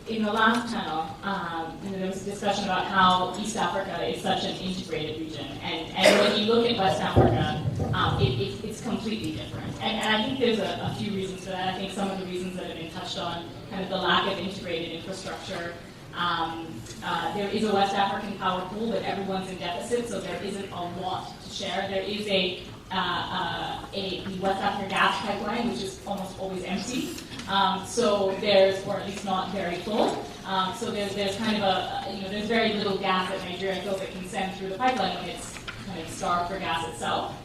in the last panel, there was a discussion about how East Africa is such an integrated region, and when you look at West Africa, it's completely different. And I think there's a few reasons for that. I think some of the reasons that have been touched on, kind of the lack of integrated infrastructure. There is a West African power pool, but everyone's in deficit, so there isn't a lot to share. There is a West African gas pipeline, which is almost always empty. So there's, or at least not very full. So there's kind of there's very little gas that Nigeria feels it can send through the pipeline when it's kind of starved for gas itself.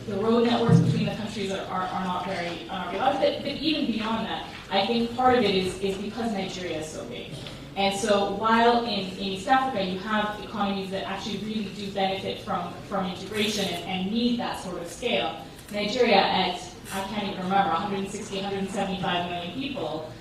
The road networks between the countries are not very large, but even beyond that, I think part of it is because Nigeria is so big. And so while in East Africa you have economies that actually really do benefit from integration and need that sort of scale, Nigeria at, I can't even remember, 160, 175 million people,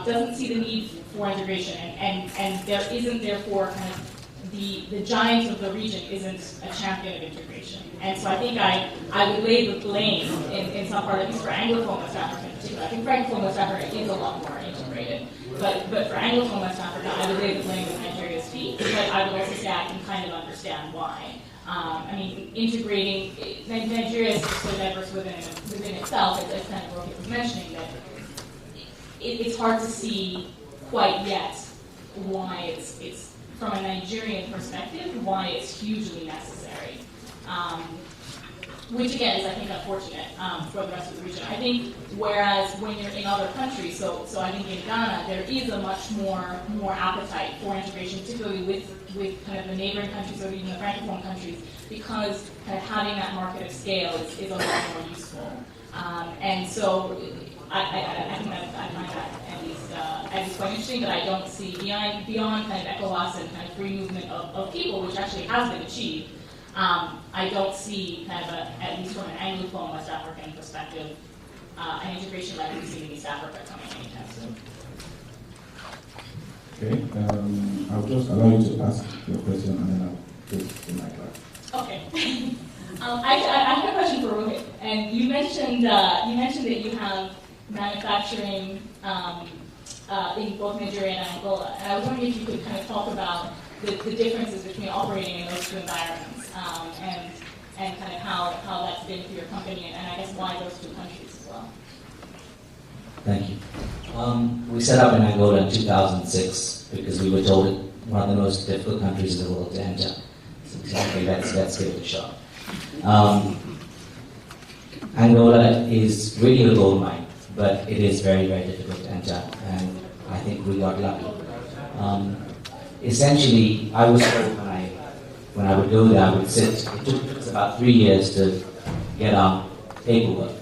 doesn't see the need for integration. And there isn't, therefore, kind of the giant of the region isn't a champion of integration. And so I think I would lay the blame in some part, at least for Anglophone West Africa in particular. I think Francophone West Africa is a lot more integrated. But for Anglophone West Africa, I would lay the blame with Nigeria's feet, but I would also say I can kind of understand why. I mean, integrating, Nigeria is so diverse within itself, as kind of Rohit was mentioning, that it's hard to see quite yet why it's from a Nigerian perspective, why it's hugely necessary. Which again is, I think, unfortunate for the rest of the region. I think whereas when you're in other countries, so I think in Ghana, there is a much more appetite for integration, particularly with kind of the neighboring countries or even the Francophone countries, because kind of having that market of scale is a lot more useful. And so I think that I find that at least quite interesting, but I don't see beyond kind of ECOWAS and kind of free movement of people, which actually has been achieved. I don't see kind of at least from an Anglophone West African perspective, an integration like we see in East Africa coming anytime soon. Okay, I'll just allow you to ask your question and then I'll take the mic back. Okay. I have a question for Rohit, and you mentioned that you have manufacturing in both Nigeria and Angola, and I was wondering if you could kind of talk about the differences between operating in those two environments, and kind of how that's been for your company, and I guess why those two countries as well. Thank you. We set up in Angola in 2006 because we were told it one of the most difficult countries in the world to enter. So exactly, let's give it a shot. Angola is really a gold mine, but it is very, very difficult to enter, and I think we got lucky. Essentially, I was told when I would go there, I would sit. It took us about 3 years to get our paperwork.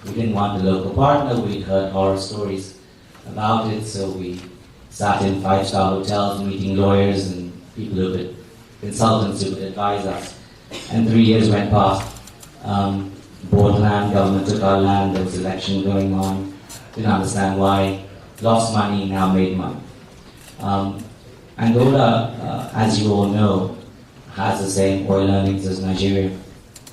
We didn't want a local partner. We'd heard horror stories about it, so we sat in 5-star hotels, meeting lawyers and people who could, consultants who could advise us. And 3 years went past. Bought land, government took our land, there was election going on, didn't understand why, lost money, now made money. Angola, as you all know, has the same oil earnings as Nigeria,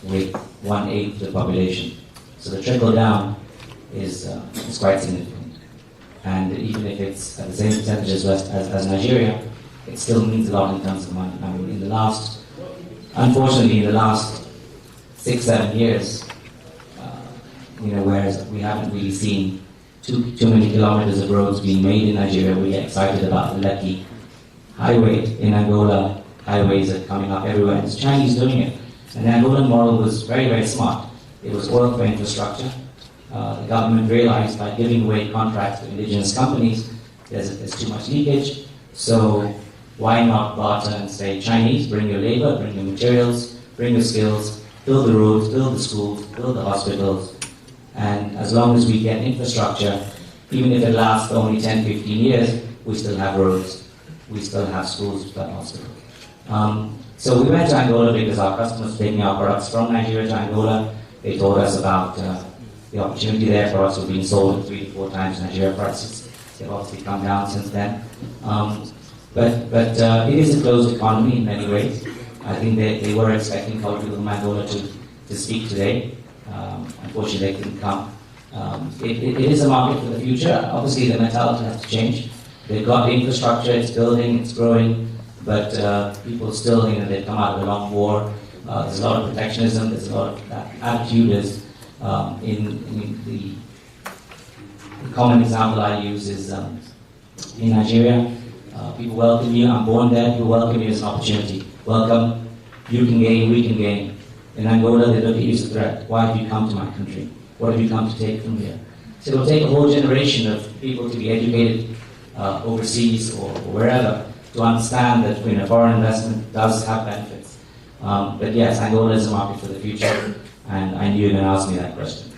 with 1/8 the population. So the trickle down is quite significant. And even if it's at the same percentage as Nigeria, it still means a lot in terms of money. I mean, unfortunately, in the last 6-7 years, whereas we haven't really seen too many kilometers of roads being made in Nigeria, we get excited about the Lekki highway. In Angola, highways are coming up everywhere, and it's Chinese doing it. And the Angolan model was very, very smart. It was oil for infrastructure. The government realized by giving away contracts to indigenous companies, there's too much leakage, so why not barter and say, Chinese, bring your labor, bring your materials, bring your skills, build the roads, build the schools, build the hospitals, and as long as we get infrastructure, even if it lasts only 10-15 years, we still have roads, we still have schools, we still have hospitals. So we went to Angola because our customers were taking our products from Nigeria to Angola. They told us about the opportunity there for us. We're being sold at 3 to 4 times Nigeria prices. They've obviously come down since then. But it is a closed economy in many ways. I think they were expecting Cultural from Angola to speak today. Unfortunately, they couldn't come. It is a market for the future. Obviously, the mentality has to change. They've got the infrastructure, it's building, it's growing, but people still, they've come out of a long war. There's a lot of protectionism, there's a lot of that attitude is in the common example I use is in Nigeria. People welcome you. I'm born there. People welcome you as an opportunity. Welcome. You can gain. We can gain. In Angola, they look at you as a threat. Why have you come to my country? What have you come to take from here? So it will take a whole generation of people to be educated overseas or wherever to understand that foreign investment does have benefits. But yes, Angola is a market for the future, and I knew you were going to ask me that question.